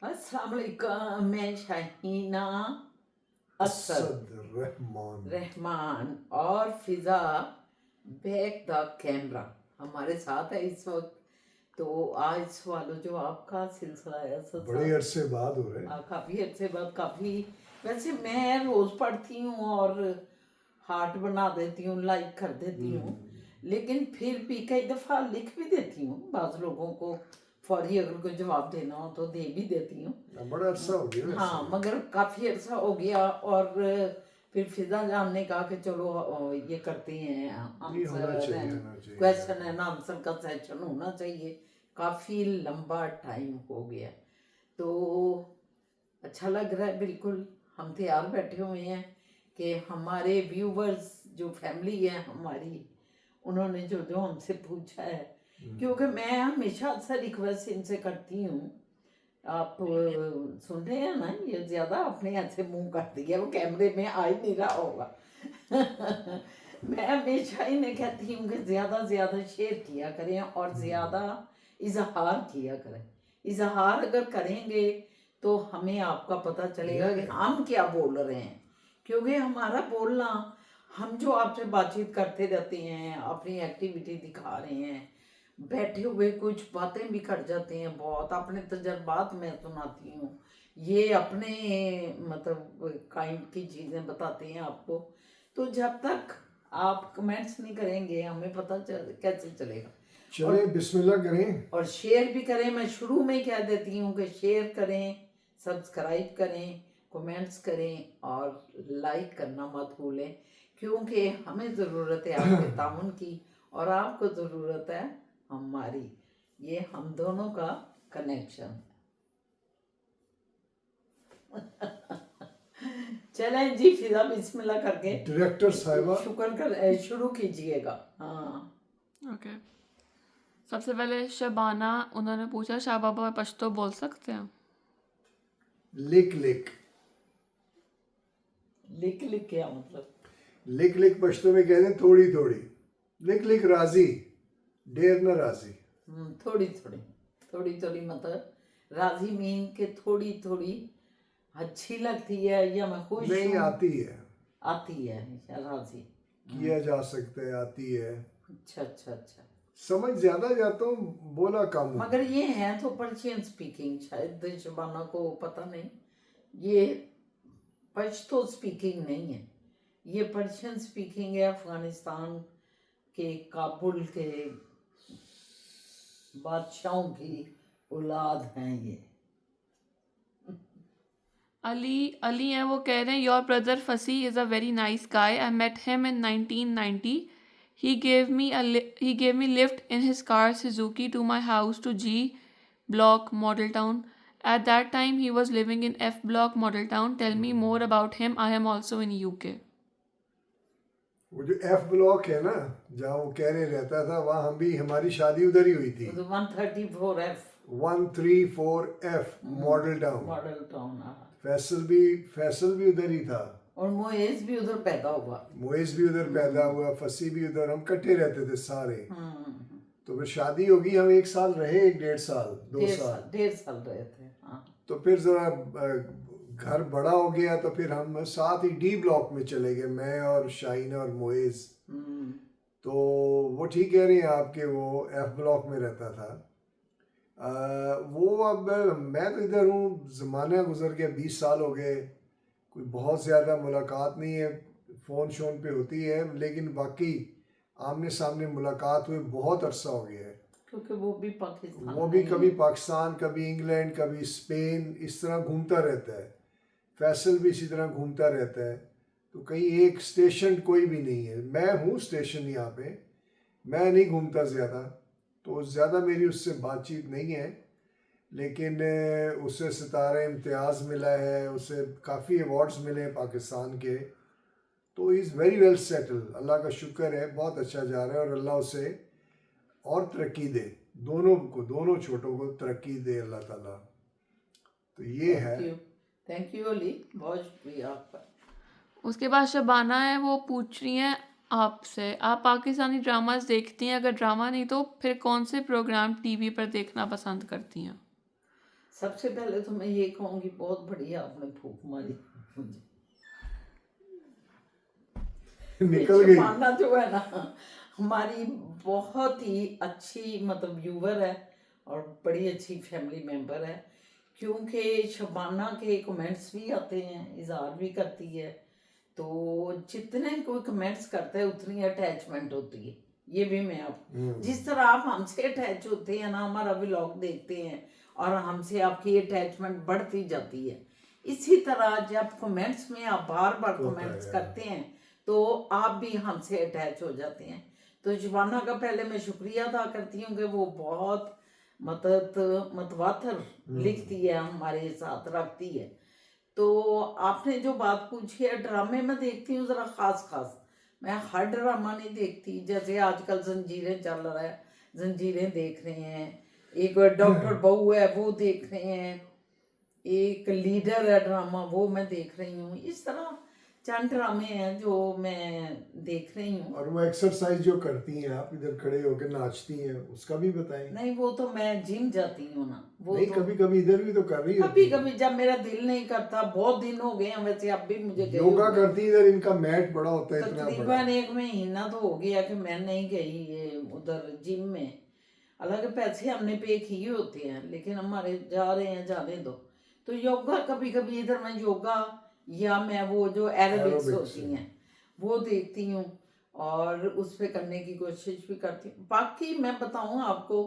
अस्सलाम वालेकुम, मैं शाहीना असद रहमान और फिजा बैक द कैमरा हमारे साथ है इस वक्त। तो आज सवालों जवाब का सिलसिला है। असद बड़े साहब, अरसे बाद हो रहे हैं। काफ़ी अच्छे बात काफ़ी। वैसे मैं रोज़ पढ़ती हूँ और हार्ट बना देती हूँ, लाइक कर देती हूँ, लेकिन फिर भी कई दफ़ा लिख भी देती हूँ। बाज़ लोगों को फौरी अगर कोई जवाब देना हो तो दे भी देती हूँ। बड़ा अरसा हो गया हाँ, वैसे। मगर काफ़ी अर्सा हो गया। और फिर फिजा जान ने कहा कि चलो ये करते हैं, नहीं, होना आंसर चाहिए, एंड होना चाहिए। क्वेश्चन एंड आंसर का सेशन होना चाहिए। काफ़ी लंबा टाइम हो गया, तो अच्छा लग रहा है। बिल्कुल हम तैयार बैठे हुए हैं कि हमारे व्यूवर्स जो फैमिली है हमारी, उन्होंने जो जो हमसे पूछा है, क्योंकि मैं हमेशा से रिक्वेस्ट इनसे करती हूँ। आप सुन रहे हैं ना, ये ज़्यादा अपने ऐसे मुंह कर दिया, वो कैमरे में आ ही नहीं रहा होगा। मैं हमेशा इन्हें कहती हूँ कि ज़्यादा से ज़्यादा शेयर किया करें और ज़्यादा इजहार किया करें। इजहार अगर करेंगे तो हमें आपका पता चलेगा कि हम क्या बोल रहे हैं, क्योंकि हमारा बोलना, हम जो आपसे बातचीत करते रहते हैं, अपनी एक्टिविटी दिखा रहे हैं, बैठे हुए कुछ बातें भी कर जाते हैं, बहुत अपने तजर्बात मैं सुनाती हूँ, ये अपने मतलब काइंड की चीज़ें बताते हैं आपको। तो जब तक आप कमेंट्स नहीं करेंगे हमें पता कैसे चलेगा। चले बिस्मिल्लाह करें और शेयर भी करें। मैं शुरू में कह देती हूँ कि शेयर करें, सब्सक्राइब करें, कमेंट्स करें और लाइक करना मत भूलें, क्योंकि हमें ज़रूरत है आपके ताउन की और आपको ज़रूरत है हमारी। ये हम दोनों का कनेक्शन चलें जी, फिजा बिस्मिल्लाह करके डायरेक्टर साहिबा शुक्र कर शुरू कीजिएगा। हाँ, ओके। सबसे पहले शबाना, उन्होंने पूछा शाह बाबा पश्तो बोल सकते हैं? लिक लिक लिख लिख क्या मतलब? लिक लिक पश्तो में कहते हैं थोड़ी थोड़ी। लिक लिक राजी, ढेर न राजी। थोड़ी थोड़ी, थोड़ी थोड़ी मतलब राजी मीन के थोड़ी थोड़ी अच्छी लगती है या मैं खुश नहीं, हूँ? आती है, आती है राजी। किया जा सकता है, आती है। अच्छा अच्छा अच्छा। समझ ज्यादा जाता हूँ, बोला कम हूँ। मगर ये है तो पर्शियन स्पीकिंग, शायद शबाना को पता नहीं, ये पश्तो स्पीकिंग नहीं है, ये पर्शियन स्पीकिंग है। अफगानिस्तान के काबुल के बादशाहों की औलाद हैं ये। अली हैं, वो कह रहे हैं your brother Fasi is a very nice guy, I met him in 1990, he gave me lift in his car Suzuki to my house to G Block Model Town. At that time he was living in F Block Model Town. Tell me more about him. I am also in UK. वो जो F block है ना, जहाँ वो कह रहे रहता था, वहाँ हम भी, हमारी शादी उधर ही हुई थी। 134F 134F model town. Model town. Faisal भी उधर ही था, और मोएज भी उधर पैदा हुआ। मोइज भी उधर पैदा हुआ, फसी भी उधर, हम इकट्ठे रहते थे सारे। तो फिर शादी होगी, हम 1 साल रहे, 1.5 साल, 2 साल, 1.5 साल रहे थे। हाँ, तो फिर जरा घर बड़ा हो गया, तो फिर हम साथ ही डी ब्लॉक में चले गए, मैं और शाहीना और मोइज। तो वो ठीक कह रही हैं आपके, वो एफ ब्लॉक में रहता था। वो अब मैं तो इधर हूँ, ज़माना गुजर गया, 20 साल हो गए, कोई बहुत ज़्यादा मुलाकात नहीं है, फ़ोन शोन पे होती है, लेकिन बाकी आमने सामने मुलाकात हुए बहुत अरसा हो गया है। क्योंकि वो भी पाकिस्तान वो भी में ही कभी है। पाकिस्तान, कभी इंग्लैंड, कभी स्पेन, इस तरह घूमता रहता है। फैसल भी इसी तरह घूमता रहता है। तो कहीं एक स्टेशन कोई भी नहीं है, मैं हूँ स्टेशन यहाँ पे, मैं नहीं घूमता ज़्यादा, तो ज़्यादा मेरी उससे बातचीत नहीं है। लेकिन उसे सितारा इम्तियाज़ मिला है, उसे काफ़ी अवार्ड्स मिले हैं पाकिस्तान के, तो इज़ वेरी वेल सेटल, अल्लाह का शुक्र है, बहुत अच्छा जा रहा है। और अल्लाह उसे और तरक्की दे, दोनों को, दोनों छोटों को तरक्की दे अल्लाह ताला। तो ये है। थैंक यू अली, बहुत शुक्रिया आपका। उसके बाद शबाना है, वो पूछ रही हैं आपसे, आप पाकिस्तानी ड्रामास देखती हैं? अगर ड्रामा नहीं तो फिर कौन से प्रोग्राम टीवी पर देखना पसंद करती हैं? सबसे पहले तो मैं ये कहूँगी बहुत बढ़िया आपने फूंक मारी मुझे। निकल गई। शबाना जो है ना हमारी बहुत ही अच्छी मतलब व्यूवर है और बड़ी अच्छी फैमिली मेंबर है, क्योंकि शबाना के कमेंट्स भी आते हैं, इजहार भी करती है, तो जितने कोई कमेंट्स करता है उतनी अटैचमेंट होती है। ये भी मैं आप जिस तरह आप हमसे अटैच होते हैं ना, हमारा व्लॉग देखते हैं और हमसे आपकी अटैचमेंट बढ़ती जाती है, इसी तरह जब कमेंट्स में आप बार बार कमेंट्स करते हैं तो आप भी हमसे अटैच हो जाते हैं। तो शबाना का पहले मैं शुक्रिया अदा करती हूँ कि वो बहुत मतवातर लिखती है, हमारे साथ रखती है। तो आपने जो बात पूछी है, ड्रामे में देखती हूँ ज़रा खास, मैं हर ड्रामा नहीं देखती। जैसे आजकल जंजीरें चल रहा है, जंजीरें देख रहे हैं, एक डॉक्टर बहू है वो देख रहे हैं, एक लीडर है ड्रामा वो मैं देख रही हूँ। इस तरह चंद ड्रामे हैं जो मैं देख रही हूँ। और वो एक्सरसाइज जो करती हैं आप इधर खड़े होकर नाचती हैं, उसका भी बताएं। नहीं वो तो मैं जिम जाती हूँ ना, वो नहीं तो कभी कभी इधर भी तो कर रही होती कभी हैं। कभी जब मेरा दिल नहीं करता, बहुत दिन हो गए हैं वैसे, अब भी मुझे गए योगा हो गए। करती इधर, इनका मैट बड़ा होता है इतना बड़ा। तकरीबन 1 महीना तो हो गया कि मैं नहीं गई ये उधर जिम में। हालांकि पैसे हमने पे किए होते हैं, लेकिन हमारे जा रहे हैं, जाने दो। तो योगा कभी कभी इधर मैं योगा या मैं वो जो एरोबिक्स Aerobics होती हैं वो देखती हूँ और उस पर करने की कोशिश भी करती हूँ। बाकी मैं बताऊँ आपको,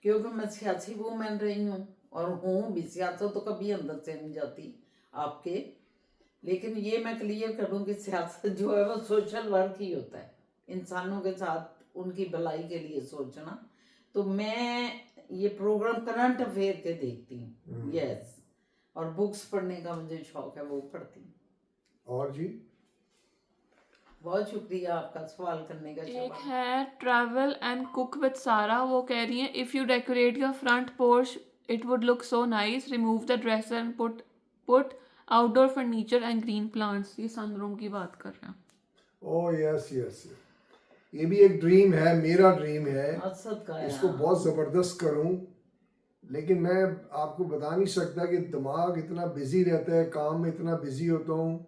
क्योंकि मैं सियासी वूमेन रही हूँ और हूँ भी, सियासत तो कभी अंदर से नहीं जाती आपके, लेकिन ये मैं क्लियर करूँ कि सियासत जो है वो सोशल वर्क ही होता है, इंसानों के साथ उनकी भलाई के लिए सोचना। तो मैं ये प्रोग्राम करंट अफेयर के देखती हूँ, यस, और बुक्स पढ़ने का मुझे शौक है, वो पढ़ती हूँ। और जी बहुत शुक्रिया आपका सवाल करने का। एक है ट्रैवल एंड कुक विद सारा, वो कह रही हैं if you decorate your front porch it would look so nice, remove the dresser and put outdoor furniture and green plants. ये सनरूम की बात कर रहे हैं। ओह यस यस, ये भी एक ड्रीम है, मेरा ड्रीम है, मकसद का है, इसको हाँ। बहुत ज़बरदस्त करूं, लेकिन मैं आपको बता नहीं सकता कि दिमाग इतना बिजी रहता है, काम में इतना बिजी होता हूँ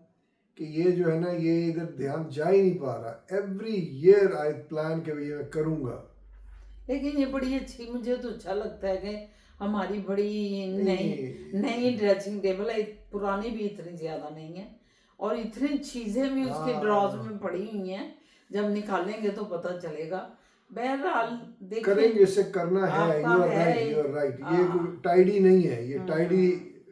कि ये जो है ना, ये इधर ध्यान जा ही नहीं पा रहा। एवरी ईयर आई प्लान के ये मैं करूँगा। लेकिन ये बड़ी अच्छी, मुझे तो अच्छा लगता है कि हमारी बड़ी नई ड्रेसिंग टेबल है, पुरानी भी इतनी ज़्यादा नहीं है और इतनी चीज़ें भी उसके ड्रॉज में पड़ी हुई हैं, जब निकालेंगे तो पता चलेगा। बहरहाल देखिए, करेंगे, इसे करना है। आपका यू आर है, राइट, यू आर राइट। ये टाइडी नहीं है, ये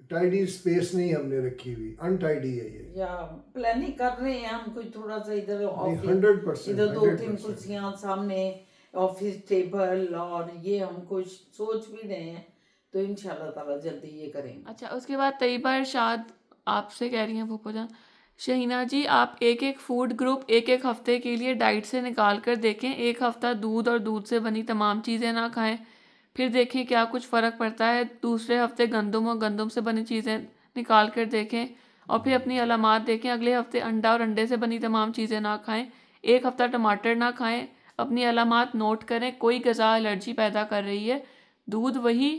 टाइडी स्पेस नहीं हमने रखी हुई, अनटाइडी है ये। या प्लानिंग कर रहे हैं हम, कोई थोड़ा सा इधर ऑफिस, 100%, इधर 2-3 कुर्सियां सामने, ऑफिस टेबल, और ये हम कुछ सोच भी रहे हैं, तो इंशाल्लाह ताला जल्दी ये करेंगे। अच्छा, उसके बाद तैयबा इरशाद आपसे कह रही हैं फूफो जान, शहीना जी आप एक एक फूड ग्रुप एक एक हफ्ते के लिए डाइट से निकाल कर देखें, एक हफ्ता दूध और दूध से बनी तमाम चीज़ें ना खाएं, फिर देखें क्या कुछ फ़र्क पड़ता है। दूसरे हफ्ते गंदम और गंदम से बनी चीज़ें निकाल कर देखें और फिर अपनी अलामात देखें। अगले हफ्ते अंडा और अंडे से बनी तमाम चीज़ें ना खाएं, एक हफ्ता टमाटर ना खाएं, अपनी अलामात नोट करें कोई ग़िज़ा एलर्जी पैदा कर रही है, दूध वही,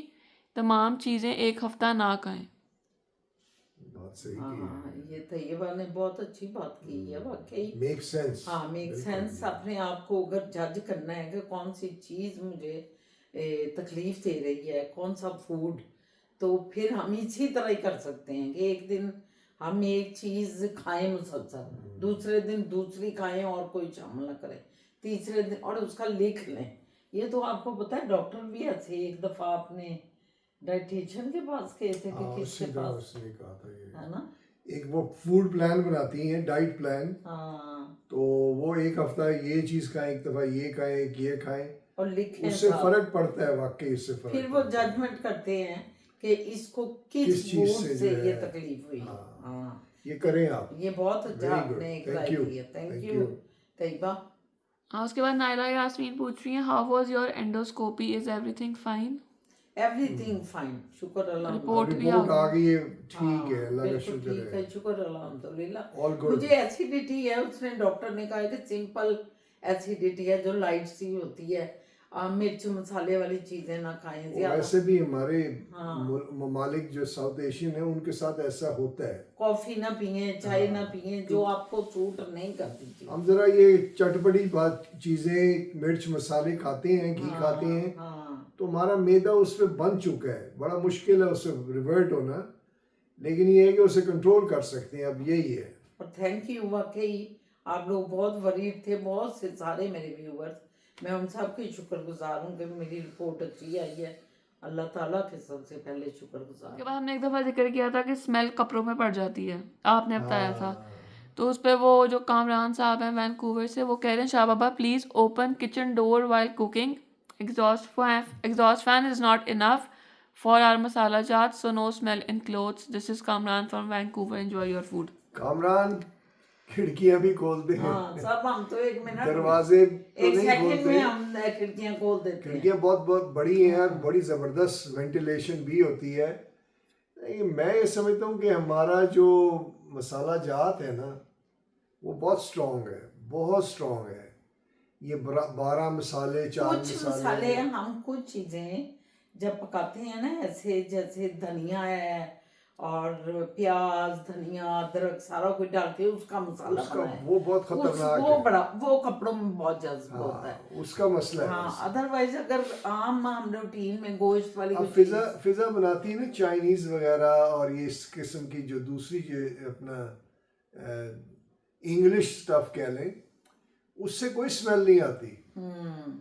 तमाम चीज़ें एक हफ्ता ना खाएं। बहुत सही हाँ, ये तैयबा ने बहुत अच्छी बात की है, वाकई मेक सेंस। हाँ, मेक सेंस। अपने आप को अगर जज करना है कि कौन सी चीज़ मुझे तकलीफ दे रही है, कौन सा फूड, तो फिर हम इसी तरह ही कर सकते हैं कि एक दिन हम एक चीज़ खाएं मुसलसल, दूसरे दिन दूसरी खाएं और कोई शामिल ना करें, तीसरे दिन और उसका लिख लें। ये तो आपको पता है, डॉक्टर भी ऐसे, एक दफ़ा आपने डाइटिशियन के पास गए थे कि किसके पास, उसने कहा था ये, है ना, एक वो फूड प्लान बनाती हैं, डाइट प्लान, हाँ, तो वो एक हफ्ता ये चीज़ खाएं, एक दफ़ा ये खाएं, एक ये खाएं, और लिखें उससे साथ। फर्क पड़ता है, वाकई इससे फर्क फिर वो पड़ता है। जजमेंट करते हैं कि इसको किस किस चीज़ फूड से से जो ये है, तकलीफ हुई। हाँ, हाँ, ये करें आप। ये बहुत अच्छा Very good. आपने एक Thank राय you. दी है, thank Thank you you. Taiba. हाँ, उसके बाद नायला यास्मीन पूछ रही हैं how was your endoscopy, is everything fine? Everything fine, शुक्र अल्लाह। रिपोर्ट भी रिपोर्ट आ आ गई। गई है, ठीक है, अल्लाह का बिल्कुल शुक्र ठीक है, है, शुक्र अल्हम्दुलिल्लाह। All good. मुझे एसिडिटी है, उसने डॉक्टर ने कहा है कि सिंपल एसिडिटी है जो लाइट सी होती है, मिर्च मसाले वाली चीजें ना खाएं ज्यादा। वैसे भी हमारे हाँ। ममालिक जो साउथ एशियन है उनके साथ ऐसा होता है। कॉफी ना पिए, चाय ना पिए, जो आपको सूट नहीं करती चीज। हम जरा ये चटपटी बात चीजें, मिर्च मसाले खाते हैं, घी खाते हैं, हाँ तो हमारा मैदा उस पर बन चुका है, बड़ा मुश्किल है उससे रिवर्ट होना। लेकिन ये है कि उसे कंट्रोल कर सकते हैं, अब यही है। और थैंक यू, वाकई आप लोग बहुत वरीड थे, बहुत से सारे मेरे व्यूवर्स, मैं उन सब की शुक्रगुजार हूँ कि मेरी रिपोर्ट अच्छी आई है। अल्लाह ताला के सबसे पहले शुक्रगुजार। उसके बाद हमने एक दफ़ा जिक्र किया था कि स्मेल कपड़ों में पड़ जाती है, आपने बताया था। हाँ, तो उस पर वो जो कामरान साहब हैं वैनकूवर से, वो कह रहे हैं Shah Baba please open kitchen door while cooking, exhaust fan is not enough for our masala जात, so no smell in clothes. This is Kamran from Vancouver, enjoy your food. Kamran खिड़कियां भी खोलते हैं, हाँ सब, हम तो एक मिनट, दरवाजे तो एक नहीं सेकंड खोलते। में हम खिड़कियां खोल देते हैं। खिड़कियां बहुत बहुत बड़ी हैं और बड़ी ज़बरदस्त वेंटिलेशन भी होती है। नहीं, मैं ये समझता हूँ कि हमारा जो मसाला जात है ना, वो बहुत स्ट्रॉन्ग है, बहुत स्ट्रॉन्ग है। ये 12 मसाले, 4 कुछ मसाले मसाले हम कुछ चीजें जब पकाते हैं ना, ऐसे जैसे धनिया है और प्याज, धनिया, अदरक सारा कुछ डाल के उसका मसाला उसका बनाए, वो बहुत खतरनाक वो है। बड़ा, वो कपड़ों में बहुत जज्ब होता है। हाँ, उसका मसला है हाँ, बस। अदरवाइज अगर आम हम रूटीन में गोश्त वाली अब कुछ फिजा फिजा बनाती है ना चाइनीज वगैरह, और ये इस किस्म की जो दूसरी जो अपना इंग्लिश स्टफ कह लें, उससे कोई स्मेल नहीं आती।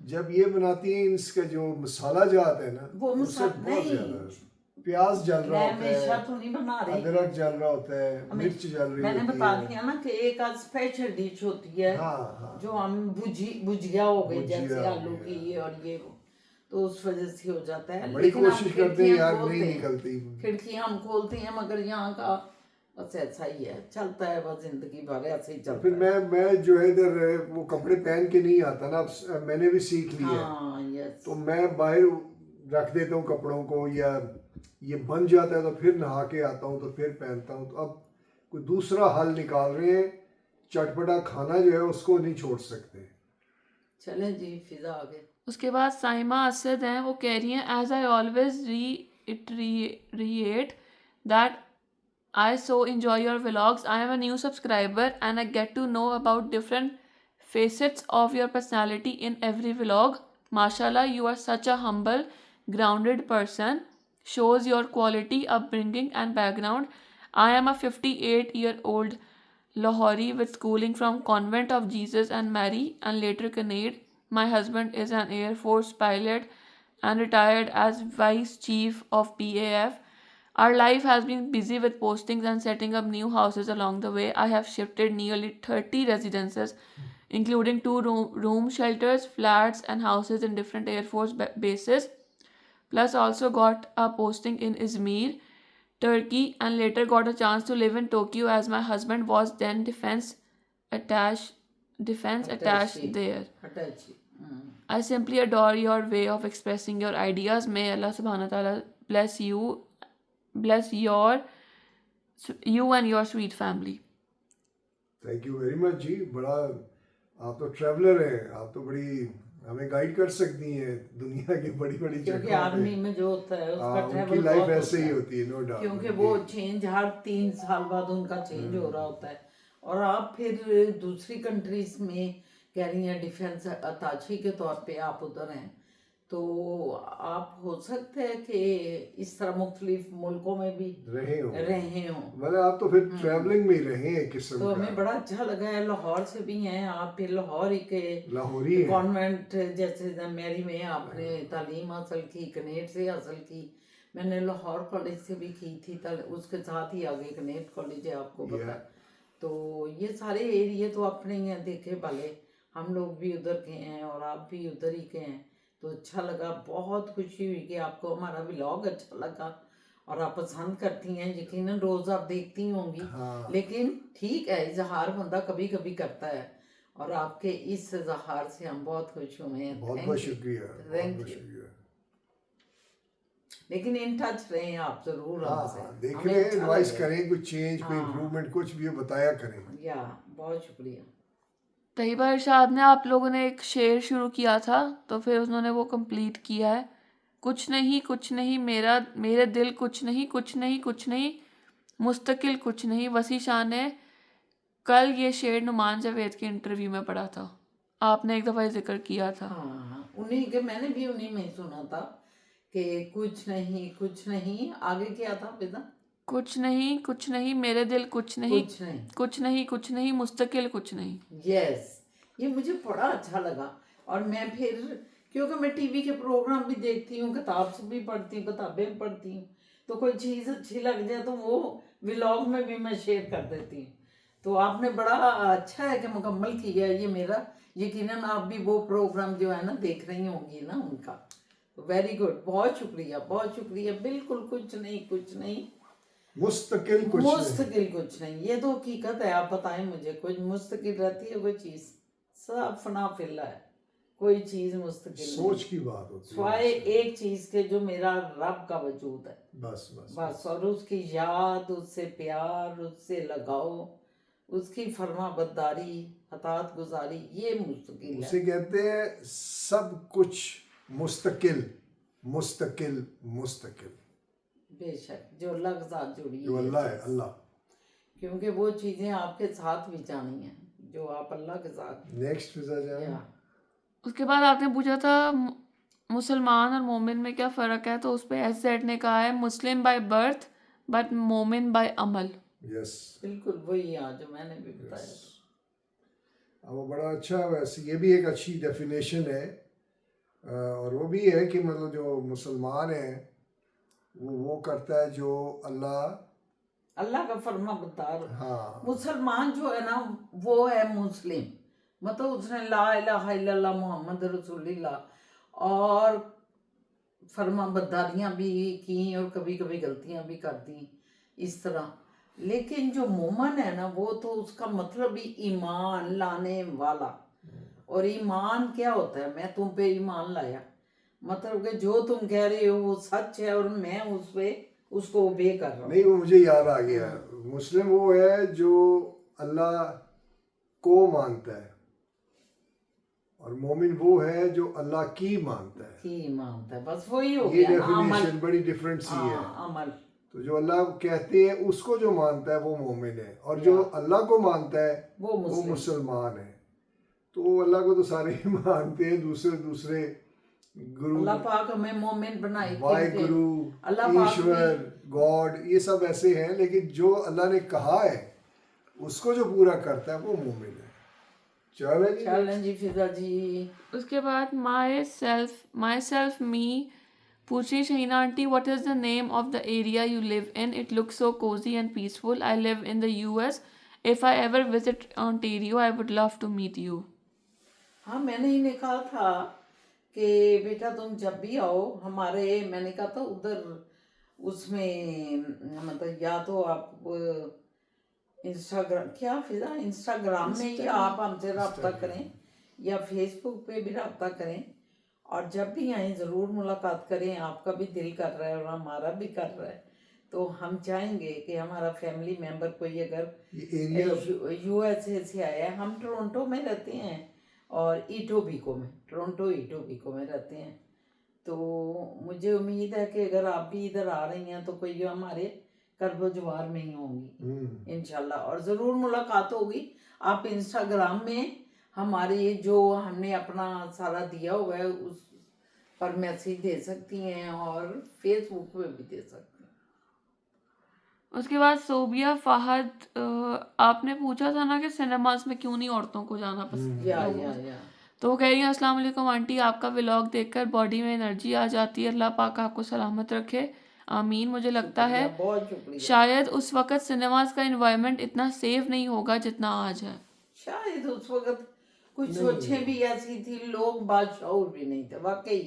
जब ये बनाती है, इसका जो मसाला जात है ना, वो उससे मसाला बहुत नहीं, ज्यादा प्याज जल रहा मैं होता हमेशा है, तो नहीं बना रही, अदरक जल रहा होता है, मिर्च जल रही मैंने होती बता है। दिया ना कि एक आध स्पेशल डिश होती है हाँ हाँ, जो हम भुजिया हो गई, भुजिया जैसे हो आलू गया। की ये और ये वो, तो उस वजह से हो जाता है। बड़ी लेकिन हम कोशिश करते हैं खिड़कियां यार, खोलते नहीं हैं, निकलती। खिड़कियां हम खोलते हैं, मगर यहाँ का बस ऐसा ही है, चलता है बस, जिंदगी भर ऐसे ही तो चलता फिर है। मैं जो है इधर वो कपड़े पहन के नहीं आता ना, अब मैंने भी सीख लिया है। हाँ यस, तो मैं बाहर रख देता हूँ कपड़ों को, या ये बन जाता है तो फिर नहा के आता हूँ तो फिर पहनता हूँ। तो अब कोई दूसरा हल निकाल रहे हैं, चटपटा खाना जो है उसको नहीं छोड़ सकते। चले जी, फिजा आ गए। उसके बाद साइमा असद हैं, वो कह रही हैं as I always reiterate that I so enjoy your vlogs. I am a new subscriber and I get to know about different facets of your personality in every vlog. Mashallah, you are such a humble, grounded person. Shows your quality, upbringing, and background. I am a 58-year-old Lahori with schooling from Convent of Jesus and Mary and later Canade. My husband is an Air Force pilot and retired as Vice Chief of PAF. Our life has been busy with postings and setting up new houses along the way. I have shifted nearly 30 residences, including 2 room shelters, flats, and houses in different Air Force bases. Plus, also got a posting in Izmir, Turkey, and later got a chance to live in Tokyo as my husband was then attached Attaché. there. Attaché. I simply adore your way of expressing your ideas. May Allah subhanahu wa ta'ala bless you and your sweet family. Thank you very much ji. बड़ा, आप तो traveller हैं, आप तो बड़ी हमें guide कर सकती हैं दुनिया की बड़ी बड़ी क्योंकि जगहों आर्मी पे। में जो होता है उसका उनकी ट्रैवल लाइफ बहुत ऐसे होता ही है, होती है, नो डाउट। क्योंकि वो चेंज हर 3 साल बाद उनका चेंज हो रहा होता है। और आप फिर दूसरी कंट्रीज में कह रही हैं डिफेंस अताची के तौर पे आप उधर हैं, तो आप हो सकते हैं कि इस तरह मुख्तलिफ मुल्कों में भी रहे हो। मतलब आप तो फिर ट्रैवलिंग में ही रहे हैं किस्म तो का। हमें बड़ा अच्छा लगा है। लाहौर से भी हैं आप, फिर लाहौर ही के लाहौरी हैं। कॉन्वेंट जैसे मेरी में आपने तालीम हासिल की, कनेट से हासिल की। मैंने लाहौर कॉलेज से भी की थी, उसके साथ ही आगे कनेट कॉलेज है, आपको पता है। तो ये सारे एरिया तो अपने ही हैं देखे भले, हम लोग भी उधर के हैं और आप भी उधर ही के हैं। तो अच्छा लगा, बहुत खुशी हुई कि आपको हमारा व्लॉग अच्छा लगा और आप पसंद करती हैं। यकीनन रोज़ आप देखती होंगी। हाँ। लेकिन ठीक है, इजहार बंदा कभी कभी करता है, और आपके इस इजहार से हम बहुत खुश हुए हैं। बहुत बहुत शुक्रिया, बहुत बहुत शुक्रिया। लेकिन इन टच रहें आप जरूर हमसे। हाँ, देख हमें रहे अच्छा एडवाइस लगेगा। करें, कुछ चेंज, कोई हाँ। इम्प्रूवमेंट कुछ भी बताया करें। या बहुत शुक्रिया। तैयबा इरशाद ने, आप लोगों ने एक शेर शुरू किया था तो फिर उन्होंने वो कंप्लीट किया है। कुछ नहीं मेरे दिल कुछ नहीं मुस्तकिल कुछ नहीं। वसी शाह ने कल ये शेर नुमान जावेद के इंटरव्यू में पढ़ा था, आपने एक दफ़ा जिक्र किया था। हाँ, उन्हीं के, मैंने भी उन्हीं में सुना था कि कुछ नहीं, आगे क्या था पिता? कुछ नहीं मेरे दिल कुछ नहीं मुस्तकिल कुछ नहीं। यस, ये मुझे बड़ा अच्छा लगा। और मैं फिर, क्योंकि मैं टीवी के प्रोग्राम भी देखती हूँ, किताबें भी पढ़ती हूँ, तो कोई चीज़ अच्छी लग जाए तो वो व्लॉग में भी मैं शेयर कर देती हूँ। तो आपने बड़ा अच्छा है कि मुकम्मल किया है ये मेरा। यकीनन आप भी वो प्रोग्राम जो है ना देख रही होंगी ना उनका। तो वेरी गुड, बहुत शुक्रिया। बिल्कुल कुछ नहीं, मुस्तकिल कुछ नहीं। मुस्तकिल कुछ नहीं, ये तो हकीकत है। आप बताएं मुझे, कुछ मुस्तकिल रहती है कोई चीज़? सब फना फिल्ला है, कोई चीज़ मुस्तकिल नहीं। सोच की बात होती है। सिवाय एक चीज़ के, जो मेरा रब का वजूद है, बस। और उसकी याद, उससे प्यार, उससे लगाओ, उसकी फरमा बरदारी, हतात गुजारी, ये मुस्तकिल है। उसे कहते हैं सब कुछ मुस्तकिल। बेशक, जो अल्लाह के साथ जुड़ी जो है अल्लाह है, चीज़। अल्लाह। क्योंकि वो चीज़ें आपके साथ भी जानी हैं जो आप अल्लाह के साथ। नेक्स्ट फिजा जाए। या उसके बाद आपने पूछा था मुसलमान और मोमिन में क्या फ़र्क है, तो उस पर एसजेड ने कहा है मुस्लिम बाय बर्थ बट मोमिन बाय अमल। यस, बिल्कुल वही आज जो मैंने भी बताया। अब वो बड़ा अच्छा, वैसे ये भी एक अच्छी डेफिनेशन है। और वो भी है कि मतलब जो मुसलमान है वो करता है जो अल्लाह का फरमा बरदार। हाँ, मुसलमान जो है ना वो है मुस्लिम, मतलब उसने ला इलाहा इल्लल्लाह मोहम्मद रसूलुल्लाह और फरमा बरदारियाँ भी की और कभी कभी गलतियाँ भी कर दी इस तरह। लेकिन जो मोमन है ना, वो तो उसका मतलब ही ईमान लाने वाला। और ईमान क्या होता है? मैं तुम पे ईमान लाया, मतलब कि जो तुम कह रहे हो वो सच है और मैं उस पे उसको ओबे कर रहा हूँ। नहीं, वो मुझे याद आ गया। मुस्लिम वो है जो अल्लाह को मानता है, और मोमिन वो है जो अल्लाह की मानता है। बस वही हो ये गया ना, अमल। डेफिनेशन बड़ी डिफरेंट सी है। हाँ, अमल। तो जो अल्लाह कहते हैं उसको जो मानता है वो मोमिन है, और जो अल्लाह को मानता है वो वो मुस्लिम। मुसलमान है। तो अल्लाह को तो सारे ही मानते हैं, दूसरे गुरु, अल्लाह पाक हमें मोमिन बनाए, वाहिगुरु, अल्लाह पाक ईश्वर, गॉड, ये सब ऐसे हैं। लेकिन जो अल्लाह ने कहा है उसको जो पूरा करता है वो मोमिन है। चलें जी फिजा जी। उसके बाद माई सेल्फ मी पूछ रही Shaheena aunty, what is the name of the area you live in? It looks so cozy and peaceful. I live in the US। If I ever visit Ontario I would love to meet you. हाँ, मैंने इन्हें कहा था कि बेटा तुम जब भी आओ हमारे, मैंने कहा था उधर उसमें, मतलब या तो आप इंस्टाग्राम, क्या फिजा, इंस्टाग्राम में ही आप हमसे रब्ता करें या फेसबुक पे भी रब्ता करें। और जब भी आए ज़रूर मुलाकात करें। आपका भी दिल कर रहा है और हमारा भी कर रहा है। तो हम चाहेंगे कि हमारा फैमिली मेम्बर कोई अगर USA से आया है, हम टोरंटो में रहते हैं और टोरंटो ईटोबिको में रहते हैं। तो मुझे उम्मीद है कि अगर आप भी इधर आ रही हैं तो कोई हमारे करबो जवार में ही होंगी इंशाल्लाह, और ज़रूर मुलाकात होगी। आप इंस्टाग्राम में हमारे जो हमने अपना सारा दिया हुआ है उस पर मैसेज दे सकती हैं और फेसबुक पे भी दे सकती हैं। उसके बाद सोबिया फाहद, आपने पूछा था ना कि सिनेमास में क्यों नहीं औरतों को जाना पसंद या तो वो कह रही हैं, अस्सलाम वालेकुम आंटी, आपका व्लॉग देखकर बॉडी में एनर्जी आ जाती है। अल्लाह पाक आपको सलामत रखे, आमीन। मुझे लगता है बहुत शुक्रिया। शायद उस वक़्त सिनेमास का एनवायरनमेंट इतना सेफ नहीं होगा जितना आज है। शायद उस वक्त कुछ सोचें भी ऐसी थी, लोग बादशाह भी नहीं थे। वाकई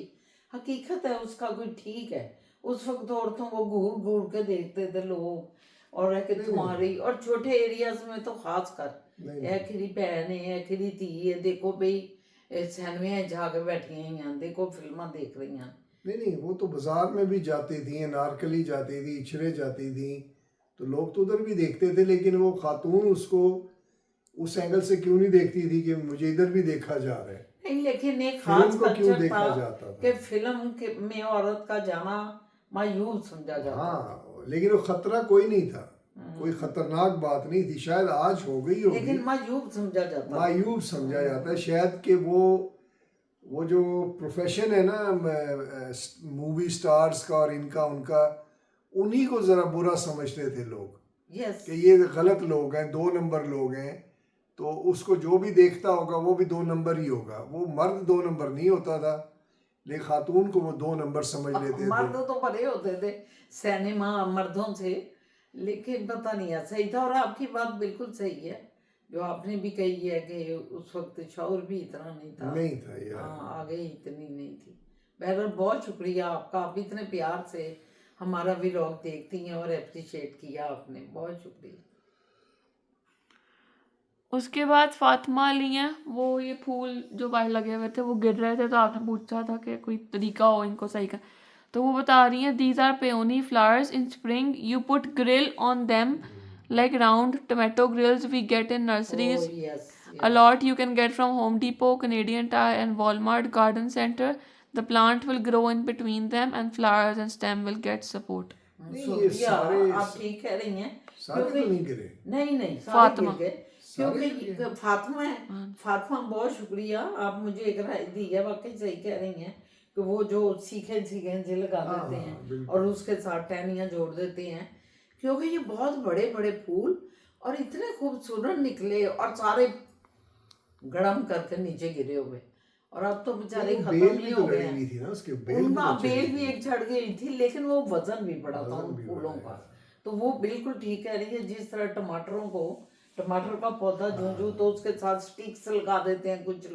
हकीकत है उसका, कोई ठीक है। उस वक्त औरतों को घूर घूर के देखते थे लोग, और है कि तुम्हारी, और छोटे एरियाज में तो खास कर एखरी बहन है, एखरी धी है, देखो भाई सैनवियाँ जाके बैठी हैं, देखो फिल्मां देख रही हैं। नहीं, वो तो बाजार में भी जाती थी, अनारकली जाती थी, इछरे जाती थी, तो लोग तो उधर भी देखते थे। लेकिन वो खातून उसको उस एंगल से क्यों नहीं देखती थी कि मुझे इधर भी देखा जा रहा है? नहीं, लेकिन एक फिल्म खास को क्यों कल्चर देखा था जाता था? कि फिल्म में औरत का जाना मायूब समझा जाता था। हाँ, लेकिन वो खतरा कोई नहीं था, कोई खतरनाक बात नहीं थी। शायद आज हो गई होगी, लेकिन मायूब समझा जाता था। मायूब समझा जाता है शायद कि वो जो प्रोफेशन है ना मूवी स्टार्स का और इनका उनका, उन्हीं को ज़रा बुरा समझते थे लोग यस, कि ये गलत लोग हैं, 2 नंबर लोग हैं, तो उसको जो भी देखता होगा वो भी 2 नंबर ही होगा। वो मर्द 2 नंबर नहीं होता था, लेकिन खातून को वो 2 नंबर समझ लेते थे। मर्द तो बड़े होते थे सिनेमा मर्दों से, लेकिन पता नहीं ऐसा ही था। और आपकी बात बिल्कुल सही है जो आपने भी कही है कि उस वक्त शौर भी इतना नहीं था। नहीं था यार। हाँ, आगे इतनी नहीं थी। बहरहाल बहुत शुक्रिया आपका, आप इतने प्यार से हमारा व्लॉग देखती हैं और अप्रिशिएट किया आपने, बहुत शुक्रिया। उसके बाद फातिमा अली हैं, वो ये फूल जो बाहर लगे हुए थे वो गिर रहे थे, तो आपने पूछा था कि कोई तरीका हो इनको सही का, तो वो बता रही हैं these are peony flowers in spring, you put grill on them like round tomato grills we get in nurseries. Oh, yes, A lot you can get from Home Depot, Canadian Tire and Walmart Garden Center. The plant will grow in between them and flowers and stem will get support. नहीं, So, ये yeah, सारे आप ठीक कह रही हैं। सारे तो क्योंकि नहीं गिरे। नहीं सारे फातिमा। गिर गए, सारे क्योंकि फातिमा है। फातिमा बहुत शुक्रिया, आप मुझे एक राय दी है, वाकई सही कह रही हैं कि वो जो सीखे से लगा देते हैं बिल्कुल। और उसके साथ टहनियाँ जोड़ देते हैं, क्योंकि ये बहुत बड़े बड़े फूल और इतने खूबसूरत निकले और सारे गड़म करके नीचे गिरे हुए, और अब तो बेचारे वो खत्म बेल ही भी हो तो गए लड़ी हैं। हुई थी ना, उसके बेल उनका भी तो बेल चढ़ी भी थी। एक झड़ गई थी, लेकिन वो वजन भी बड़ा था वजन उन भी फूलों बड़ा का। है। तो वो बिल्कुल ठीक कह रही है। जिस तरह टमाटर का पौधा जो तो उसके साथ स्टिक्स लगा देते हैं कुछ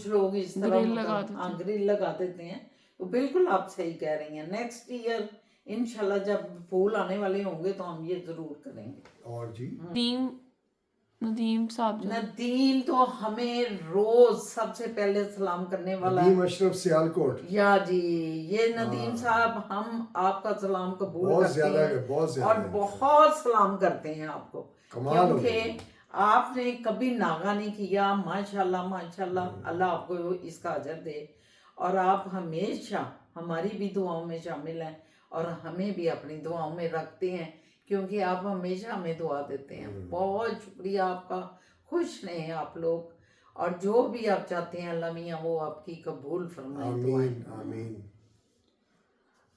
लोग इस तरह ग्रिल लगा देते हैं। ग्रिल लगा देते हैं। तो बिल्कुल आप सही कह रही हैं। नेक्स्ट ईयर इंशाल्लाह जब फूल आने वाले होंगे तो हम ये जरूर करेंगे। और जी नदीम साहब जो नदीम तो हमें रोज सबसे पहले सलाम करने वाला नदीम अशरफ सियालकोट, या जी, ये नदीम साहब हम आपका सलाम कबूल बहुत करते ज्यादा हैं है, बहुत ज्यादा और है। बहुत सलाम करते हैं आपको, कमाल हो क्योंकि गई। आपने कभी नागा नहीं किया। माशाल्लाह माशाल्लाह, अल्लाह आपको इसका अजर दे। और आप हमेशा हमारी भी दुआओं में शामिल हैं और हमें भी अपनी दुआओं में रखते हैं, क्योंकि आप हमेशा हमें दुआ देते हैं। बहुत शुक्रिया आपका। खुश रहें आप लोग, और जो भी आप चाहते हैं अल्लाह मियाँ वो आपकी कबूल फरमाए दुआएं। आमीन आमीन।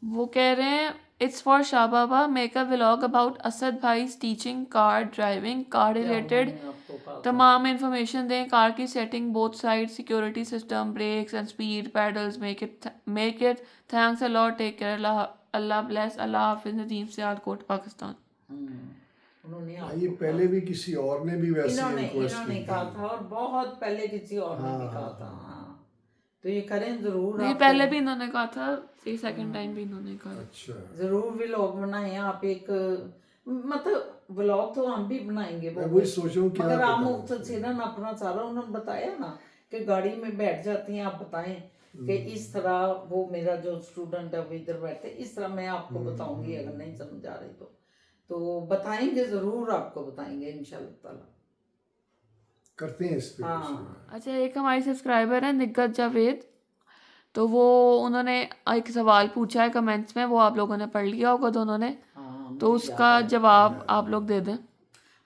वो कह रहे हैं it's for Shah Baba, make a vlog about Asad bhai teaching car driving, car related उन्होंने आपको कहा था। तमाम इन्फॉर्मेशन दें, कार की setting, both side, security system, brakes and speed, pedals, make it thanks a lot, take care, Allah bless, Allah हाफिज, नदीम सियालकोट पाकिस्तान। उन्होंने ये आपको पहले भी किसी और ने भी वैसे रिक्वेस्ट इन्होंने की कहा थी। था, और बहुत पहले किसी और ने भी कहा था। हाँ, तो ये करें जरूर। नहीं, आप पहले भी इन्होंने कहा था, ये सेकंड टाइम भी इन्होंने कहा। अच्छा, जरूर व्लॉग बनाएं आप एक, मतलब व्लॉग तो हम भी बनाएंगे मैं वही सोच रहा हूँ क्या मगर आप बताऊं। मुख्तसरन अपना सारा उन्होंने बताया ना कि गाड़ी में बैठ जाती हैं, आप बताएं कि इस तरह वो मेरा जो स्टूडेंट है वो इधर बैठे, इस तरह मैं आपको बताऊंगी अगर नहीं समझ आ रही तो बताएंगे, जरूर आपको बताएंगे इंशाल्लाह ताला। करते हैं इस पे कुछ। हाँ, अच्छा, एक हमारी सब्सक्राइबर है निगत जावेद, तो वो उन्होंने एक सवाल पूछा है कमेंट्स में, वो आप लोगों ने पढ़ लिया होगा दोनों ने, हाँ, तो मुझे उसका याद है। जवाब आप लोग दे दें।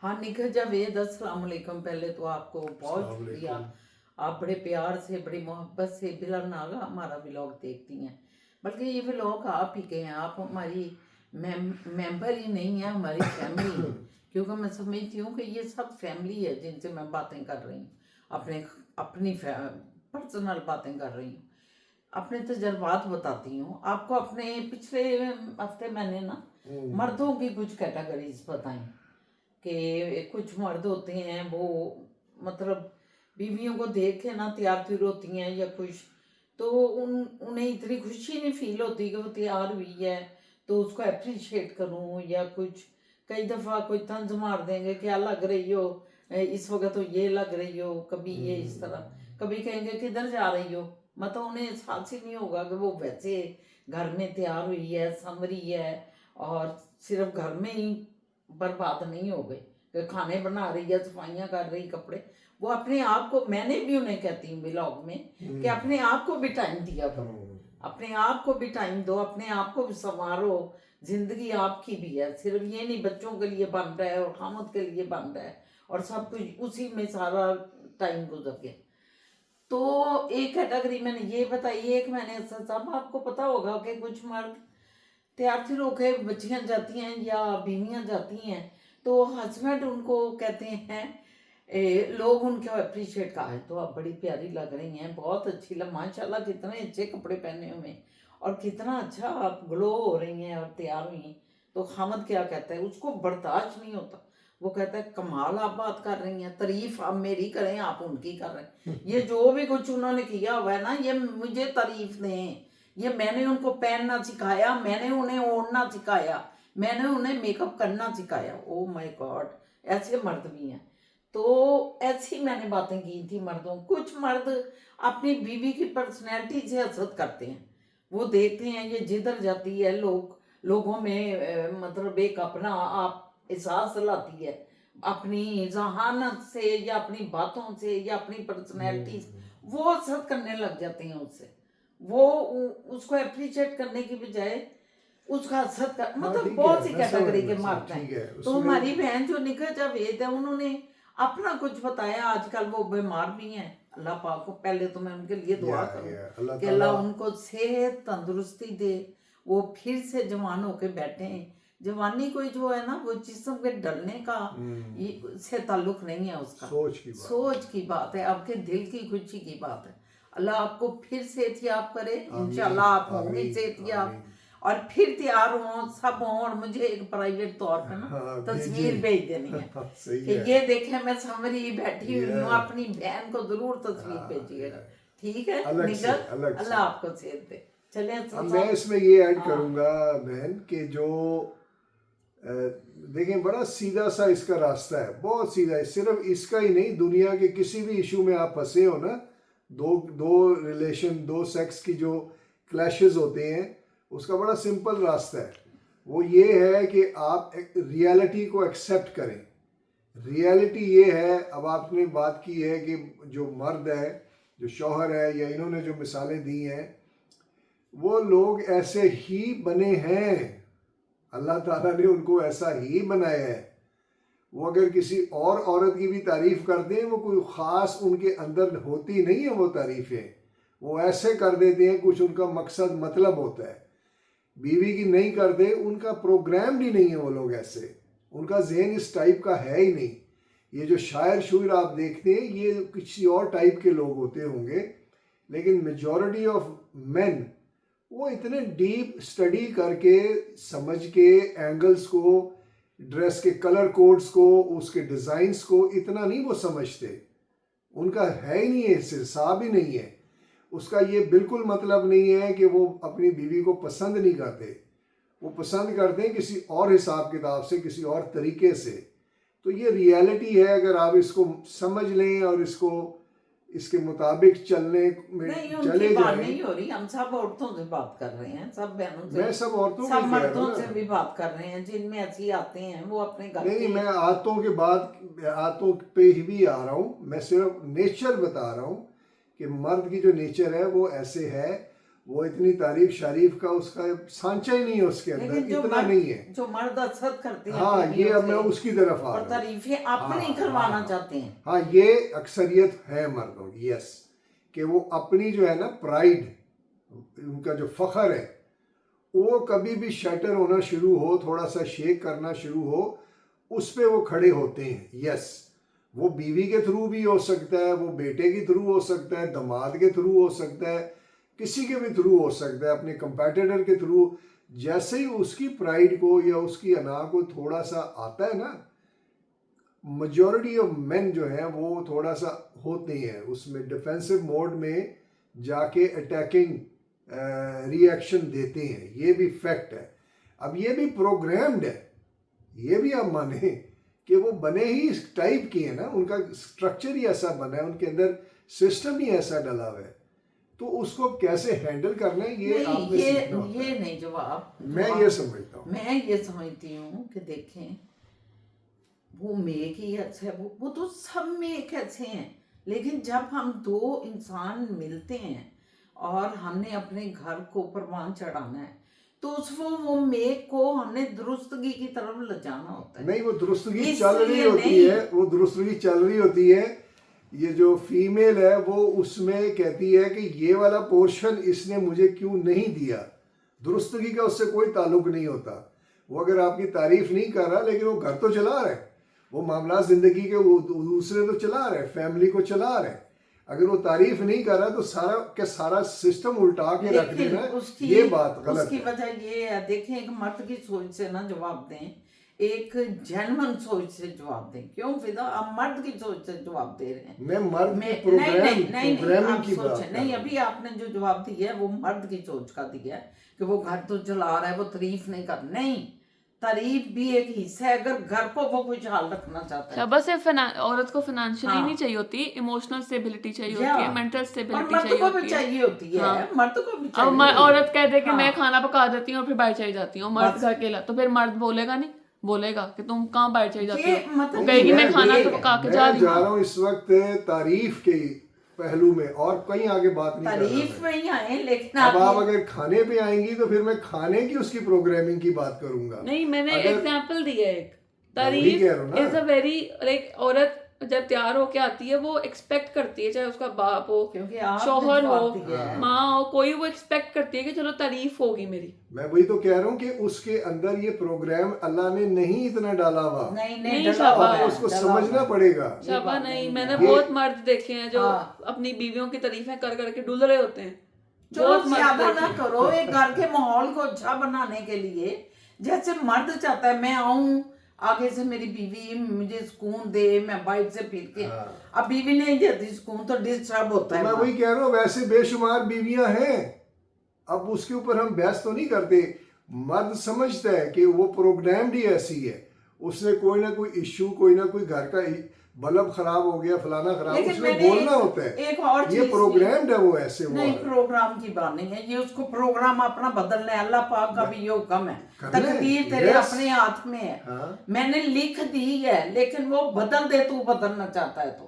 हाँ, निखत जावेद, अस्सलाम वालेकुम। पहले तो आपको बहुत अस्सलाम शुक्रिया, वालेकुम। आप बड़े प्यार से बड़ी मोहब्बत से बिला नागा हमारा व्लॉग देखती हैं। बल्कि ये व्लॉग आप ही के हैं, आप हमारी मेंबर ही नहीं है, हमारी फैमिली है। क्योंकि मैं समझती हूँ कि ये सब फैमिली है जिनसे मैं बातें कर रही हूँ, अपनी पर्सनल बातें कर रही हूँ, अपने तजर्बात बताती हूँ आपको। अपने पिछले हफ्ते मैंने ना मर्दों की कुछ कैटेगरीज बताई कि कुछ मर्द होते हैं वो मतलब बीवियों को देख के ना तैयार तुर होती हैं या कुछ, तो उन्हें इतनी खुशी नहीं फील होती कि वो तैयार हुई है तो उसको अप्रिशिएट करूं या कुछ। कई दफ़ा कोई तंज मार देंगे क्या लग रही हो इस वक्त, तो ये लग रही हो, कभी ये इस तरह, कभी कहेंगे किधर जा रही हो। मतलब उन्हें एहसास ही नहीं होगा कि वो वैसे घर में तैयार हुई है, संवरी है और सिर्फ घर में ही बर्बाद नहीं हो गई, कि खाने बना रही है, सफाइयाँ कर रही, कपड़े, वो अपने आप को, मैंने भी उन्हें कहती हूँ ब्लॉग में कि अपने आप को भी टाइम दिया करो, अपने आप को भी टाइम दो, अपने आप को भी संवारो, जिंदगी आपकी भी है, सिर्फ ये नहीं बच्चों के लिए बन रहा है और खामद के लिए बन रहा है और सब कुछ उसी में सारा टाइम गुजर गया। तो एक कैटेगरी मैंने ये बताई, एक मैंने साहब आपको पता होगा कि कुछ मर्द तैयार थी होके बच्चियां जाती हैं या बीवियां जाती हैं तो हस्बैंड उनको कहते हैं लोग उनको अप्रिशिएट कहा है तो आप बड़ी प्यारी लग रही हैं, बहुत अच्छी लग, माशाल्लाह कितने अच्छे कपड़े पहने हुए हैं और कितना अच्छा आप ग्लो हो रही हैं और तैयार हुई हैं। तो खामद क्या कहता है, उसको बर्दाश्त नहीं होता, वो कहता है कमाल आप बात कर रही हैं, तारीफ आप मेरी करें आप उनकी कर रहे हैं, ये जो भी कुछ उन्होंने किया हुआ है ना ये मुझे तारीफ दें, ये मैंने उनको पहनना सिखाया, मैंने उन्हें ओढ़ना सिखाया, मैंने उन्हें मेकअप करना सिखाया। ओ माय गॉड, ऐसे मर्द भी हैं। तो ऐसी मैंने बातें की थी मर्दों। कुछ मर्द अपनी बीवी की पर्सनैलिटी से हसद करते हैं, वो देखते हैं ये जिधर जाती है लोगों में मतलब एक अपना आप एहसास लाती है अपनी जहानत से या अपनी बातों से या अपनी पर्सनैलिटी से, वो हसद करने लग जाते हैं उससे, वो उसको अप्रिशिएट करने की बजाय उसका हसद कर, मतलब बहुत सी कैटेगरी के मर्द हैं। तो हमारी बहन जो निखत जावेद है उन्होंने अपना कुछ बताया, आजकल वो बीमार भी हैं, अल्लाह पाक को पहले तो मैं उनके लिए दुआ करूं कि अल्लाह उनको सेहत तंदुरुस्ती दे, वो फिर से जवान होके बैठे हैं। जवानी कोई जो है ना वो जिस्म के डलने का से ताल्लुक नहीं है, उसका सोच की बात है, आपके दिल की खुशी की बात है। अल्लाह आपको फिर सेहतियाब करे, इंशाल्लाह आप होंगे सेहतियाब और फिर तैयार हों, सब हों, और मुझे एक प्राइवेट तौर पे ना तस्वीर भेज देनी है कि ये देखें मैं समरी बैठी हुई हूँ, अपनी बहन को जरूर तस्वीर भेजिएगा, ठीक है निगत, अल्लाह आपको सेहत दे। चले मैं इसमें ये ऐड करूंगा बहन कि जो देखें बड़ा सीधा सा इसका रास्ता है, बहुत सीधा है, सिर्फ इसका ही नहीं दुनिया के किसी भी इशू में आप फंसे हो ना, दो रिलेशन, दो सेक्स की जो क्लैशेस होते हैं उसका बड़ा सिंपल रास्ता है, वो ये है कि आप एक रियलिटी को एक्सेप्ट करें। रियलिटी ये है, अब आपने बात की है कि जो मर्द है, जो शौहर है, या इन्होंने जो मिसालें दी हैं, वो लोग ऐसे ही बने हैं, अल्लाह ताला ने उनको ऐसा ही बनाया है। वो अगर किसी और औरत की भी तारीफ़ करते हैं वो कोई ख़ास उनके अंदर होती नहीं है वो तारीफ़ें, वो ऐसे कर देते हैं, कुछ उनका मकसद मतलब होता है। बीवी की नहीं करते, उनका प्रोग्राम भी नहीं है वो लोग ऐसे, उनका जहन इस टाइप का है ही नहीं। ये जो शायर शुर आप देखते हैं ये किसी और टाइप के लोग होते होंगे, लेकिन मेजॉरिटी ऑफ मेन वो इतने डीप स्टडी करके समझ के एंगल्स को, ड्रेस के कलर कोड्स को, उसके डिज़ाइंस को इतना नहीं वो समझते, उनका है ही नहीं है, हिसाब ही नहीं है उसका। ये बिल्कुल मतलब नहीं है कि वो अपनी बीवी को पसंद नहीं करते, वो पसंद करते हैं किसी और हिसाब किताब से, किसी और तरीके से। तो ये रियलिटी है, अगर आप इसको समझ लें और इसको इसके मुताबिक चलने में चले जाएं। नहीं हो रही, हम सब औरतों से बात कर रहे हैं, सब बहनों से, मैं सब औरतों सब मर्दों से भी बात कर रहे हैं जिनमें ऐसी आते हैं, वो अपने घर नहीं, मैं आदतों के बाद आदतों पे ही भी आ रहा हूँ, मैं सिर्फ नेचर बता रहा हूँ कि मर्द की जो नेचर है वो ऐसे है, वो इतनी तारीफ शरीफ का उसका सांचा ही नहीं है उसके अंदर, इतना नहीं है जो मर्द हसद करते हैं। हाँ, ये अब मैं उसकी तरफ आ रहा हूँ, तारीफें अपनी करवाना चाहते हैं। हाँ, ये अक्सरियत है मर्दों की, यस, कि वो अपनी जो है ना प्राइड, उनका जो फख्र है, वो कभी भी शटर होना शुरू हो, थोड़ा सा शेक करना शुरू हो, उस पर वो खड़े होते हैं। यस, वो बीवी के थ्रू भी हो सकता है, वो बेटे के थ्रू हो सकता है, दामाद के थ्रू हो सकता है, किसी के भी थ्रू हो सकता है, अपने कंपेटिटर के थ्रू। जैसे ही उसकी प्राइड को या उसकी अना को थोड़ा सा आता है ना, मेजॉरिटी ऑफ मेन जो हैं वो थोड़ा सा होते हैं उसमें डिफेंसिव मोड में जाके अटैकिंग रिएक्शन देते हैं, ये भी फैक्ट है। अब ये भी प्रोग्राम्ड है, ये भी आप माने कि वो बने ही इस टाइप के हैं ना, उनका स्ट्रक्चर ही ऐसा बना है, उनके अंदर सिस्टम ही ऐसा डला हुआ है, तो उसको कैसे हैंडल करना है ये आपने सीखना होता है। ये नहीं जवाब मैं ये समझता हूँ, मैं ये समझती हूँ कि देखें वो मेक ही अच्छा है, वो तो सब मेक अच्छे हैं, लेकिन जब हम दो इंसान मिलते हैं और हमने अपने घर को परवान चढ़ाना है तो उसको वो मेक को हमने दुरुस्तगी की तरफ ले जाना होता है। नहीं, वो दुरुस्तगी इसलिए चल रही होती नहीं। है, वो दुरुस्तगी चल रही होती है। ये जो फीमेल है वो उसमें कहती है कि ये वाला पोर्शन इसने मुझे क्यों नहीं दिया। दुरुस्तगी का उससे कोई ताल्लुक नहीं होता। वो अगर आपकी तारीफ नहीं कर रहा लेकिन वो घर तो चला रहा है, वो मामला जिंदगी के वो दूसरे तो चला रहे, फैमिली को चला रहे। अगर वो तारीफ नहीं कर रहा तो सारा के सारा सिस्टम उल्टा के रख लेकिन देना, उसकी ये बात गलत उसकी है। वजह ये है, देखें, एक मर्द की सोच से ना जवाब दें, एक जेन्युइन सोच से जवाब दें। क्यों फिदा, आप मर्द की सोच से जवाब दे रहे हैं। मैं मर्द मैं की प्रोग्रामिंग आप की बात सोचें कर नहीं, रहा हूं। अभी आपने जो जवाब दिया है वो मर्द की सोच का दिया है कि वो घर तो चला रहा है, वो तारीफ नहीं कर, नहीं, तारीफ भी एक हिस्सा है अगर घर को वो खुशहाल रखना चाहता है। शाबा से औरत को फाइनेंशियली हाँ। नहीं चाहिए होती, इमोशनल स्टेबिलिटी चाहिए या, होती है, मेंटल और स्टेबिलिटी मर्द चाहिए को भी होती है। चाहिए होती है, हाँ। मर्द को भी अब चाहिए। औरत कह दे कि हाँ। मैं खाना पका देती हूँ और फिर बाहर चली जाती हूँ, मर्द बस। घर के ला, तो फिर मर्द बोलेगा नहीं, बोलेगा कि तुम कहाँ बाहर चली जाती ये हो, मतलब वो कहेगी मैं खाना ये तो है, पका के मैं जा रही जा हूँ। रहा हूँ इस वक्त तारीफ के पहलू में, और कहीं आगे बात नहीं कर रहा तारीफ मैं। में ही आए, लेकिन अब आप ये- अगर खाने पे आएंगी तो फिर मैं खाने की उसकी प्रोग्रामिंग की बात करूंगा। नहीं, मैंने अगर- एग्जाम्पल दिया एक, मैं वही तारीफ कह रहा हूँ ना। इज अ वेरी, लाइक औरत जब तैयार होके आती है वो एक्सपेक्ट करती है, चाहे उसका बाप हो, क्योंकि आपने शौहर हो, जवाब दिया है। माँ हो, कोई, वो एक्सपेक्ट करती है कि चलो तारीफ होगी मेरी। मैं वही तो कह रहा हूँ कि उसके अंदर ये प्रोग्राम अल्लाह ने नहीं इतना डाला हुआ, नहीं नहीं, डला शाबाश। हुआ है, उसको डला समझना हुआ है। पड़ेगा। ये शाबा बात नहीं, नहीं मैंने है। बहुत मर्द देखे हैं जो हाँ। अपनी बीवियों की तारीफें कर करके डुल रहे होते हैं। चलो बहुत मर्द ज्यादा देखे ना हैं। करो, एक घर के माहौल को अच्छा बनाने के लिए, जैसे मर्द चाहता है मैं आऊं आगे से मेरी बीवी मुझे सुकून दे, मैं बाइक से फिर के, हाँ। अब बीवी नहीं देती सुकून तो डिस्टर्ब होता है मैं वहाँ। वही कह रहा हूँ, वैसे बेशुमार बीवियां हैं, अब उसके ऊपर हम बहस तो नहीं करते। मर्द समझता है कि वो प्रोग्राम्ड ही ऐसी है, उसने कोई ना कोई इश्यू, कोई ना कोई घर का बल्ब खराब हो गया, फलाना खराब, लेकिन उसमें मैंने बोलना होता है। एक और ये चीज प्रोग्राम्ड है वो ऐसे वो नहीं, है। प्रोग्राम की बात नहीं है, ये उसको प्रोग्राम अपना बदलना है, अल्लाह पाक का भी ये हुक्म है, करना है, तकदीर तेरे yes। अपने हाथ में है। हाँ। मैंने लिख दी है, लेकिन वो बदल दे, तू बदलना चाहता है तो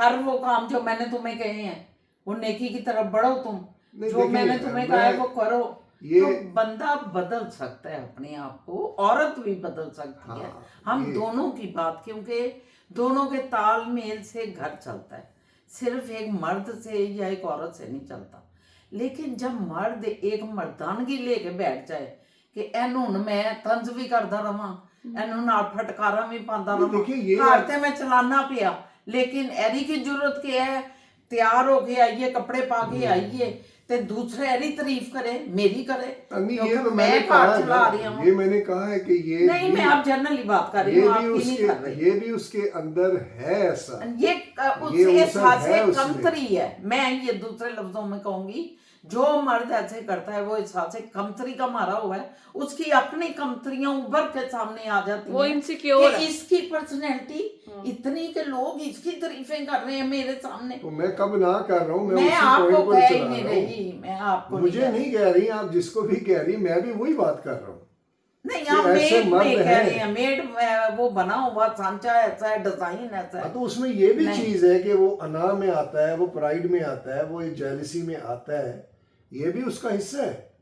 कर वो काम जो मैंने तुम्हें कहे हैं, वो नेकी की तरफ बढ़ो तुम, नहीं, जो देखिए, मैंने तुम्हें कहा है वो करो। ये- तो बंदा बदल सकता है अपने आप को, औरत भी बदल सकती है। हाँ, हम ये- दोनों की बात, क्योंकि दोनों के तालमेल से घर चलता है, सिर्फ एक मर्द से या एक औरत से नहीं चलता। लेकिन जब मर्द एक मर्दानगी लेके बैठ जाए कि एनू मैं तंज भी करता रहा, एनू नाल फटकारा भी पाता नहीं, रहा, देखिए, ये घर ते मैं चलाना पिया, लेकिन एरी की जरूरत क्या है, तैयार होके आइए, कपड़े पा के आइए, ते दूसरे एरी तारीफ करे, मेरी करे, नहीं, ये क्योंकि तो मैं मैंने घर कहा चला ना, रही हूँ। ये मैंने कहा है कि ये नहीं, भी- मैं आप जनरली बात कर रही ये हूँ, भी आपकी नहीं कर उसके रही। ये भी उसके अंदर है ऐसा। ये ये उसके उसर एहसास है उसमें। कमतरी है, मैं ये दूसरे लफ्जों में कहूंगी, जो मर्द ऐसे करता है वो एहसास कमतरी का मारा हुआ है, उसकी अपनी कमतरियां उभर के सामने आ जाती वो हैं insecure कि है। इसकी पर्सनैलिटी इतनी कि लोग इसकी तारीफें कर रहे हैं मेरे सामने। तो मैं कब ना कर रहा हूँ, मैं मैं उसी आपको पॉइंट पर कह ही चला नहीं रहा हूँ। रही, मैं आपको मुझे नहीं कह रही, आप जिसको भी कह रही, मैं भी वही बात कर रहा हूँ। नहीं, कि आप ऐसे मेड मर्द में कह हैं। रही हैं, मेड वो बना हुआ सांचा ऐसा है, डिजाइन ऐसा हाँ, है। तो उसमें ये भी नहीं। चीज है कि वो अना में आता है, वो प्राइड में आता है, वो जेलिसी में आता है, ये भी उसका हिस्सा है,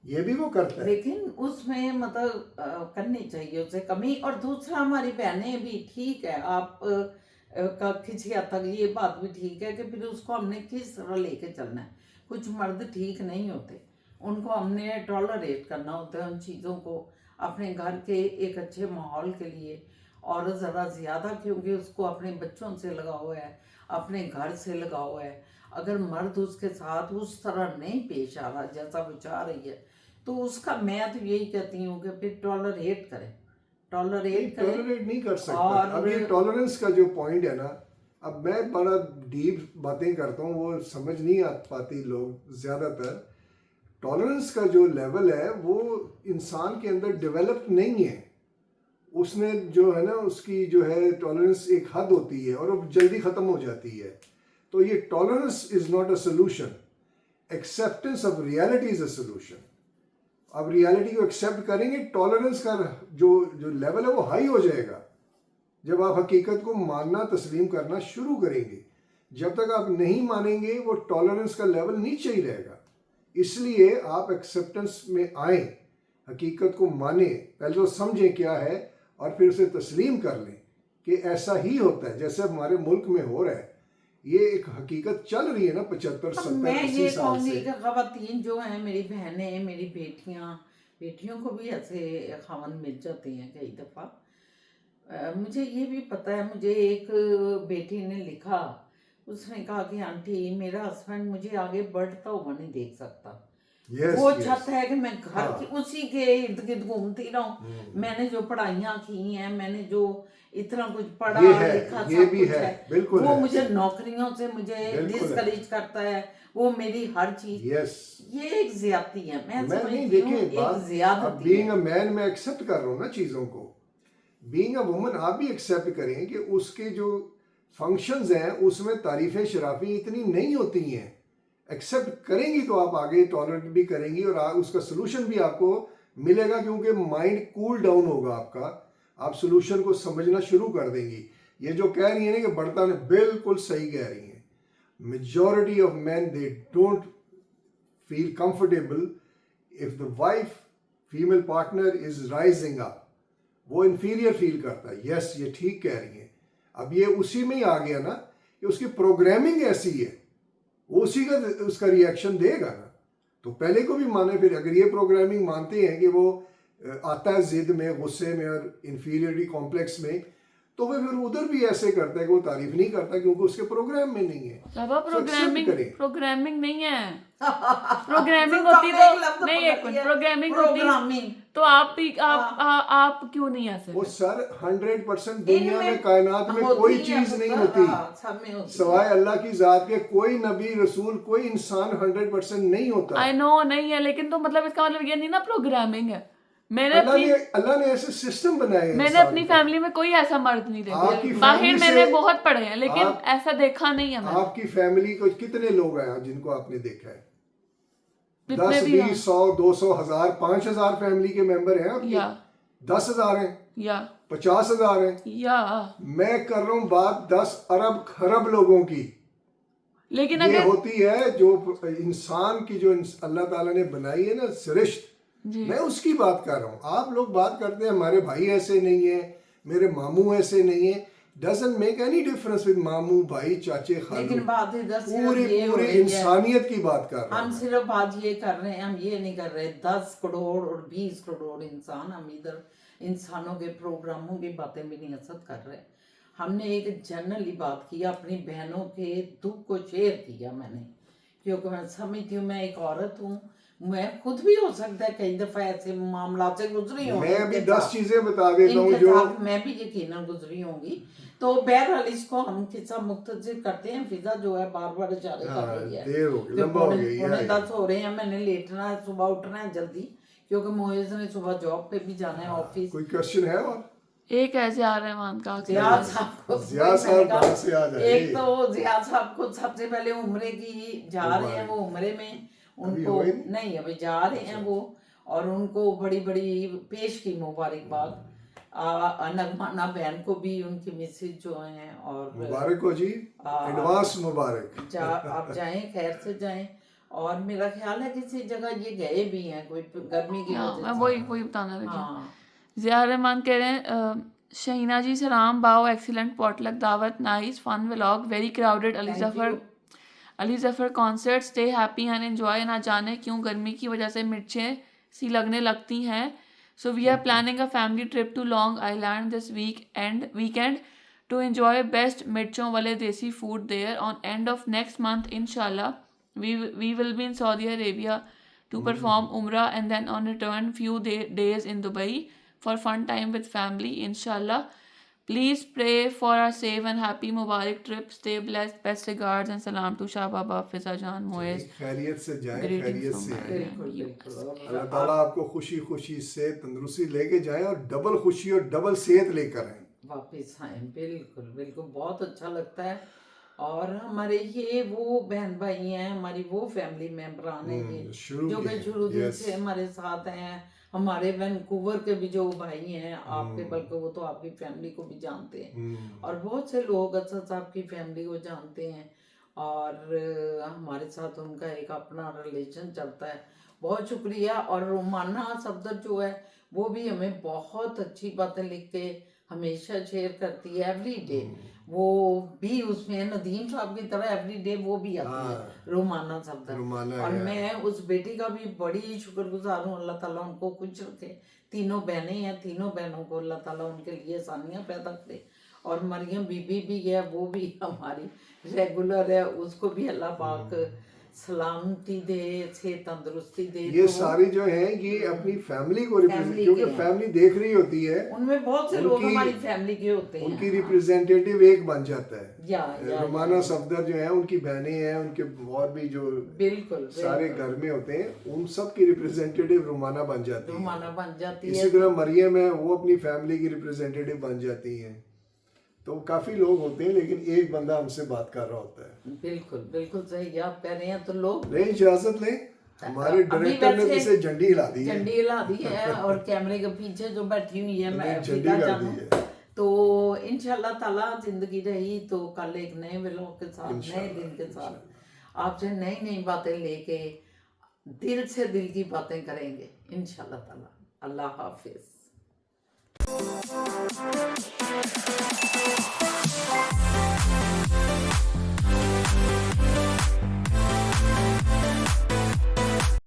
ये भी वो करता है। लेकिन उसमें मतलब करनी चाहिए उसे कमी। और दूसरा, हमारी बहनें भी ठीक है, आप का किसी हद तक ये बात भी ठीक है कि फिर उसको हमने किस तरह लेके चलना है। कुछ मर्द ठीक नहीं होते, उनको हमने टॉलरेट करना होता है उन चीज़ों को अपने घर के एक अच्छे माहौल के लिए। और ज़रा ज़्यादा, क्योंकि उसको अपने बच्चों से लगाव है, अपने घर से लगाव है। अगर मर्द उसके साथ उस तरह नहीं पेश आ रहा जैसा वो चाह रही है, तो उसका, मैं तो यही कहती हूँ कि फिर टॉलरेट करें, टॉलरेट करें। टॉलरेट नहीं कर सकता। और- अब ये टॉलरेंस का जो पॉइंट है ना, अब मैं बड़ा डीप बातें करता हूँ, वो समझ नहीं आ पाती लोग ज़्यादातर। टॉलरेंस का जो लेवल है वो इंसान के अंदर डेवलप नहीं है। उसने जो है ना, उसकी जो है टॉलरेंस एक हद होती है और वो जल्दी ख़त्म हो जाती है। तो ये tolerance is not a solution, acceptance of reality is a solution. अब रियलिटी को एक्सेप्ट करेंगे, टॉलरेंस का जो जो लेवल है वो हाई हो जाएगा। जब आप हकीकत को मानना तस्लीम करना शुरू करेंगे। जब तक आप नहीं मानेंगे वो टॉलरेंस का लेवल नीचे ही रहेगा। इसलिए आप एक्सेप्टेंस में आए, हकीकत को माने, पहले तो समझें क्या है और फिर उसे तस्लीम कर लें कि ऐसा ही होता है जैसे हमारे मुल्क में हो रहा है। ये एक हकीकत चल रही है ना 75 अब 70 मैं 80 ये साल कहूँगी से। कि खवातीन जो हैं, मेरी बहनें, मेरी बेटियों को भी ऐसे खावन मिल जाते हैं कई दफ़ा। मुझे ये भी पता है, मुझे एक बेटी ने लिखा, उसने कहा कि आंटी मेरा हस्बैंड मुझे आगे बढ़ता हुआ नहीं देख सकता। यस वो यस चाहता है कि मैं घर हाँ। की उसी के इर्द गिर्द घूमती रहूं। मैंने जो पढ़ाइयाँ की हैं, मैंने जो इतना कुछ पढ़ा ये है, लिखा, ये सब भी कुछ है, है, बिल्कुल वो है। मुझे नौकरियों से मुझे बिल्कुल है। डिस्करेज करता है, वो मेरी हर चीज। यस ये एक ज्यादती है, मैं मैं नहीं, समझती हूँ देखिए एक बात, अब ज्यादती बीइंग अ है। मैन मैं एक्सेप्ट कर रहा हूँ ना चीज़ों को। बीइंग अ वुमन आप भी एक्सेप्ट करें कि उसके जो फंक्शंस हैं उसमें तारीफ़ें शराफी इतनी नहीं होती हैं। एक्सेप्ट करेंगी तो आप आगे टॉलरेट भी करेंगी और उसका सोल्यूशन भी आपको मिलेगा, क्योंकि माइंड कूल डाउन होगा आपका, आप सोल्यूशन को समझना शुरू कर देंगी। ये जो कह रही है ना कि बढ़ता नहीं, बिल्कुल सही कह रही हैं। Majority of man they don't feel comfortable if the wife female partner is rising up, वो इंफीरियर फील करता है। यस ये ठीक कह रही हैं। अब ये उसी में ही आ गया ना कि उसकी प्रोग्रामिंग ऐसी है, वो उसी का उसका रिएक्शन देगा ना। तो पहले को भी माने, फिर अगर ये प्रोग्रामिंग मानते हैं कि वो आता है जिद में, गुस्से में और इंफीरियरिटी कॉम्प्लेक्स में, तो वो फिर उधर भी ऐसे करता है कि वो तारीफ नहीं करता क्योंकि उसके प्रोग्राम में नहीं है। बाबा So accept करें। प्रोग्रामिंग नहीं है। प्रोग्रामिंग तो होती तुमने एक तो लफ्ज़ नहीं, पकड़ एक मिनट, लिया, प्रोग्रामिंग होती प्रोग्रामिंग। तो आप भी आप क्यों नहीं ऐसे? वो सर 100% दुनिया में इनमें कायनात में होती कोई है, चीज नहीं पुत्र, होती हाँ, सब में होती है। सवाए अल्लाह की जात के। कोई नबी रसूल कोई इंसान 100% नहीं होता। आई नो नहीं है, लेकिन तो मतलब इसका मतलब ये नहीं ना प्रोग्रामिंग है। मैंने अल्लाह ने ऐसे सिस्टम बनाए हैं मैंने इंसान अपनी का। फैमिली में कोई ऐसा मर्द नहीं देखा। आपकी बाहर फैमिली मैंने से बहुत पढ़े हैं, लेकिन आप- ऐसा देखा नहीं है मैंने। आपकी फैमिली को कितने लोग हैं जिनको आपने देखा है? जितने 10 भी 20 100 200 1000 5000 फैमिली के मेंबर हैं आपके? या 10,000 हैं, या 50,000 हैं। या मैं कर रहा हूँ बात 10 अरब खरब लोगों की। लेकिन ये अगर होती है जो इंसान की जो अल्लाह ताला ने बनाई है ना सृष्टि, जी मैं उसकी बात कर रहा हूँ। आप लोग बात करते हैं हमारे भाई ऐसे नहीं है, मेरे मामू ऐसे नहीं है। Doesn't make any difference with मामू, भाई, चाचे, खालू। लेकिन बात इधर सिर्फ पूरी ये हो पूरी रही है, इंसानियत की बात कर रहा हम हूँ। सिर्फ बात ये कर रहे हैं, हम ये नहीं कर रहे 10 करोड़ और 20 करोड़ इंसान, हम इधर इंसानों के प्रोग्रामों की बातें भी नहीं असद कर रहे। हमने एक जनरली बात की, अपनी बहनों के दुख को शेयर किया मैंने, क्योंकि मैं समझती हूँ मैं एक औरत हूँ, मैं खुद भी हो सकता है कई दफ़ा ऐसे मामला से गुजरी हूँ। मैं अभी इनके 10 साथ- चीजें बता देता हूँ इनके जो साथ मैं भी यकीनन गुजरी होंगी। तो बहरहाल इसको हम किस्सा मुख्तसर करते हैं। फिजा जो है बार बार इशारे कर रही है, देर हो गई, कि लंबा हो पौने गया। पौने 10 हो रहे हैं, मैंने लेटना है, सुबह उठना है जल्दी, क्योंकि मोइज ने सुबह जॉब पे भी जाना है, ऑफिस। कोई क्वेश्चन है? और एक है ज़िया रहमान का जियाद साहब को जिया साहब कहाँ से आ जाए? एक तो जियाद साहब को सबसे पहले उम्रे की जा रहे हैं, वो उम्रे में उनको हुए नहीं? नहीं अभी जा रहे हैं वो, और उनको बड़ी बड़ी पेश की मुबारकबाद। नगमाना बहन को भी, उनकी मिसेज जो हैं, और मुबारक हो जी, एडवांस मुबारक। आप जाएं, खैर से जाएं। और मेरा ख्याल है किसी जगह ये गए भी हैं कोई गर्मी की हाँ, वजह मैं से। वही बताने लगी। हाँ, ज़िया रहमान कह रहे हैं शहीना जी सलाम बाओ, एक्सीलेंट पॉटलक दावत, nice fun vlog, very crowded Ali Zafar concert, stay happy and enjoy. ना जाने क्यों गर्मी की वजह से मिर्चें सी लगने लगती हैं। So we are planning a family trip to Long Island this weekend to enjoy best मिर्चों वाले देसी food there on end of next month इंशाल्लाह। We will be in Saudi Arabia to perform Umrah and then on return few days in Dubai for fun time with family inshallah. Please pray for our safe and happy Mubarak trip. Stay blessed. Best regards and salam to Shah Baba, Fiza Jan, Moez. खैरियत से जाएं, Greetings खैरियत from से आएं। बिल्कुल Ireland, बिल्कुल। US. अल्लाह और ताला आपको खुशी खुशी से तंदुरुस्ती लेके जाए और डबल खुशी और डबल सेहत लेकर आए। वापस आए, बिल्कुल बिल्कुल, बहुत अच्छा लगता है। और हमारे ये वो बहन भाई हैं, हमारी वो फैमिली मेम्बरान हैं ये, शुरू जो के कि हैं, शुरू दिन yes. से हमारे साथ हैं, हमारे वैंकूवर के भी जो भाई हैं आपके, बल्कि वो तो आपकी फैमिली को भी जानते हैं और बहुत से लोग असद साहब की फैमिली को जानते हैं और हमारे साथ उनका एक अपना रिलेशन चलता है। बहुत शुक्रिया। और रोमाना सफदर जो है वो भी हमें बहुत अच्छी बातें लिख के हमेशा शेयर करती है एवरी डे। वो भी उसमें नदीम साहब की तरह एवरी डे वो भी आती है रोमाना सफदर। रोमाना और है। मैं उस बेटी का भी बड़ी शुक्रगुजार हूँ, अल्लाह ताला उनको खुश रखे। तीनों बहनें हैं, तीनों बहनों को अल्लाह ताला उनके लिए आसानियाँ पैदा करे। और मरियम बीबी भी है, वो भी हमारी रेगुलर है, उसको भी अल्लाह पाक सलामती दे, सेहत तंदुरुस्ती दे। ये तो सारी जो है ये अपनी फैमिली को रिप्रेजेंट, फैमिली क्योंकि के हैं। फैमिली देख रही होती है, उनमें बहुत से लोग उनकी- हमारी फैमिली के होते हैं। उनकी रिप्रेजेंटेटिव एक बन जाता है। या रोमाना सफदर जो है उनकी बहनें हैं, उनके और भी जो बिल्कुल सारे घर में होते हैं, उन सब की रिप्रेजेंटेटिव रोमाना बन जाती है। रोमाना बन जाती है। इसी तरह मरियम है, वो अपनी फैमिली की रिप्रेजेंटेटिव बन जाती हैं। तो काफी लोग होते हैं, लेकिन एक बंदा हमसे बात कर रहा होता है। बिल्कुल बिल्कुल सही आप कह रहे हैं। तो लोग नहीं, इजाजत लें, हमारे अभी डायरेक्टर ने वैसे इसे झंडी हिला दी है। झंडी हिला दी है और कैमरे के पीछे जो बैठी हुई है मैं झंडी फिदा कर जानू। दी है। तो इंशाल्लाह ताला जिंदगी रही तो कल एक नए व्लॉग के साथ, नए दिन के साथ आपसे नई नई बातें लेके दिल से दिल की बातें करेंगे इंशाल्लाह ताला। अल्लाह हाफिज।